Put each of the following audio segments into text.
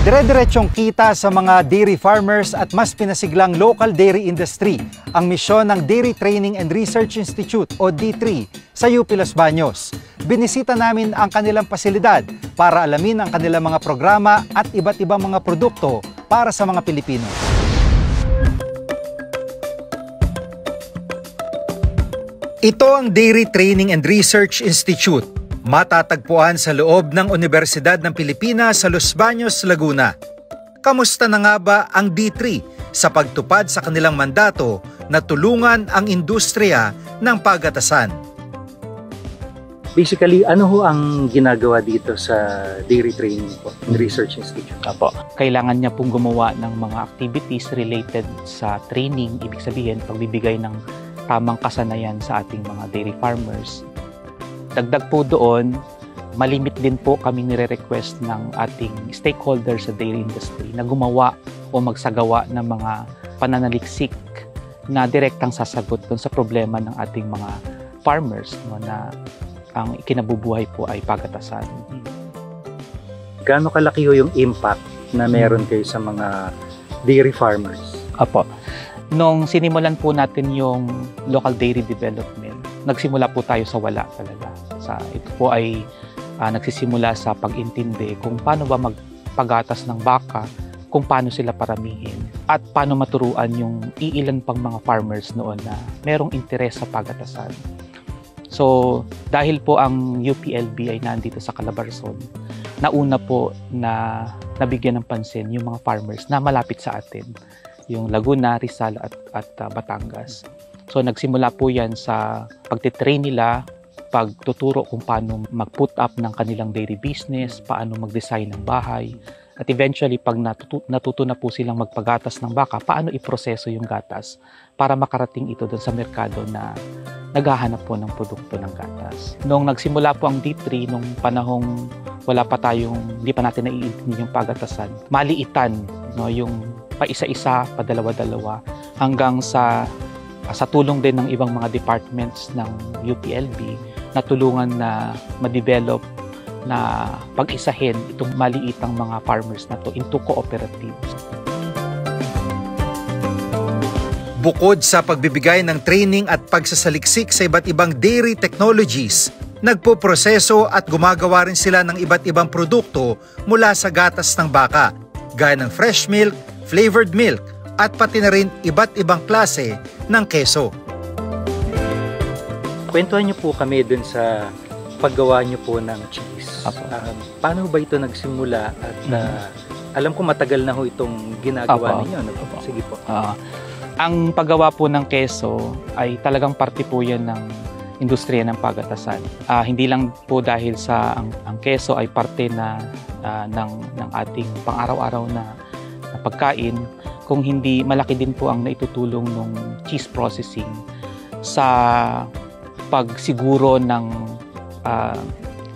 Dire-diretsyong kita sa mga dairy farmers at mas pinasiglang local dairy industry ang misyon ng Dairy Training and Research Institute o D3 sa UP Los Baños. Binisita namin ang kanilang pasilidad para alamin ang kanilang mga programa at iba't ibang mga produkto para sa mga Pilipino. Ito ang Dairy Training and Research Institute. Matatagpuan sa loob ng Universidad ng Pilipinas sa Los Baños, Laguna. Kamusta na nga ba ang D3 sa pagtupad sa kanilang mandato na tulungan ang industriya ng pagatasan? Basically, ano ho ang ginagawa dito sa Dairy Training and Research Institute? Apo, kailangan niya pong gumawa ng mga activities related sa training, ibig sabihin pagbibigay ng tamang kasanayan sa ating mga dairy farmers. Dagdag po doon, malimit din po kaming nire-request ng ating stakeholders sa dairy industry na gumawa o magsagawa ng mga pananaliksik na direktang sasagot doon sa problema ng ating mga farmers, no, na ang ikinabubuhay po ay pagatasan. Gaano kalaki ho yung impact na meron kayo sa mga dairy farmers? Apo. Nung sinimulan po natin yung local dairy development, nagsimula po tayo sa wala talaga. Ito po ay nagsisimula sa pag-intindi kung paano ba magpagatas ng baka, kung paano sila paramihin, at paano maturuan yung iilan pang mga farmers noon na merong interes sa pagatasan. So, dahil po ang UPLB ay nandito sa Calabarzon, nauna po na nabigyan ng pansin yung mga farmers na malapit sa atin, yung Laguna, Rizal at Batangas. So, nagsimula po yan sa pagtitrain nila, pagtuturo kung paano mag-put up ng kanilang dairy business, paano mag-design ng bahay, at eventually pag natuto na po silang magpagatas ng baka, paano iproseso yung gatas para makarating ito doon sa merkado na naghahanap po ng produkto ng gatas. Nung nagsimula po ang D3, nung panahong hindi pa natin naiintindi yung pagatasan, maliitan, no, yung pa-isa-isa, padalawa-dalawa, hanggang sa tulong din ng ibang mga departments ng UPLB na tulungan na ma-develop na pag-isahin itong maliitang mga farmers na to into cooperatives. Bukod sa pagbibigay ng training at pagsasaliksik sa iba't ibang dairy technologies, nagpoproseso at gumagawa rin sila ng iba't ibang produkto mula sa gatas ng baka, gaya ng fresh milk, flavored milk, at pati na rin iba't ibang klase ng keso. Kwentuhan niyo po kami dun sa paggawa niyo po ng cheese. Paano ba ito nagsimula? At alam ko matagal na ho itong ginagawa ninyo. Sige po. Ang paggawa po ng keso ay talagang parte po yan ng industriya ng pagatasan. Hindi lang po dahil sa ang keso ay parte ng ating pang-araw-araw na pagkain, kung hindi malaki din po ang naitutulong ng cheese processing sa pagsiguro ng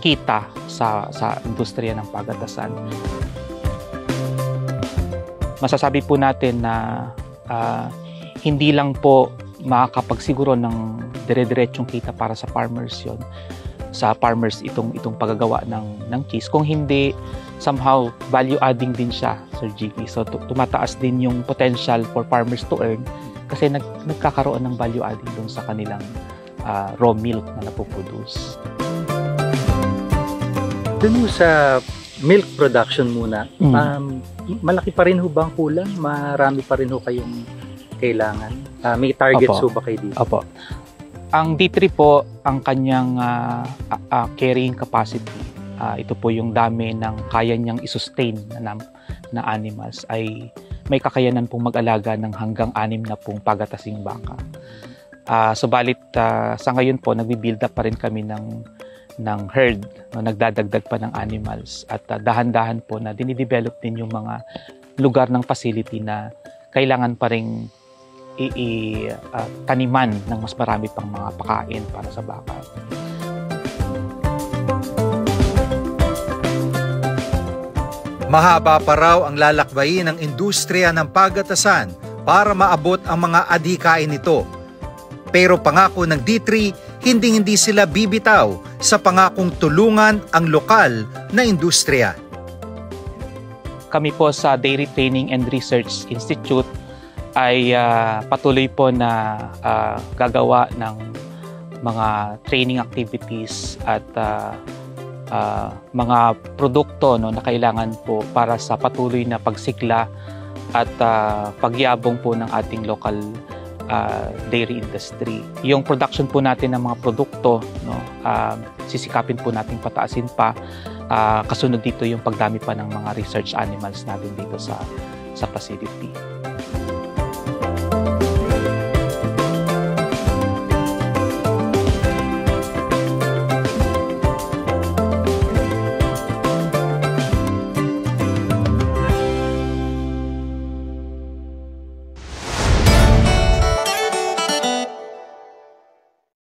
kita sa industriya ng pagatasan. Masasabi po natin na hindi lang po makakapagsiguro ng dire-diretsyong kita para sa farmers yon, sa farmers itong paggagawa ng cheese, kung hindi somehow value adding din siya, Sir Jiggy. So tumataas din yung potential for farmers to earn kasi nagkakaroon ng value adding dun sa kanilang raw milk na napoproduce. Dun sa milk production muna, malaki pa rin ho bang kulang? Marami pa rin ho kayong kailangan? May targets ho ba kayo dito? Opo. Ang D3 po, ang kanyang carrying capacity, ito po yung dami ng kaya niyang isustain na animals, ay may kakayanan pong mag-alaga ng hanggang 6 na pong pagatasing baka. Subalit sa ngayon po, nagbi-build up pa rin kami ng herd, no, nagdadagdag pa ng animals, at dahan-dahan po na dinidevelop din yung mga lugar ng facility na kailangan pa rin taniman ng mas marami pang mga pakain para sa baka. Mahaba pa raw ang lalakbayin ng industriya ng pagatasan para maabot ang mga adhikain nito. Pero pangako ng D3, hindi sila bibitaw sa pangakong tulungan ang lokal na industriya. kami po sa Dairy Training and Research Institute ay patuloy po na gagawa ng mga training activities at mga produkto na kailangan po para sa patuloy na pagsikla at pagyabong po ng ating local dairy industry. Yung production po natin ng mga produkto, sisikapin po natin pataasin pa. Kasunod dito yung pagdami pa ng mga research animals natin dito sa facility.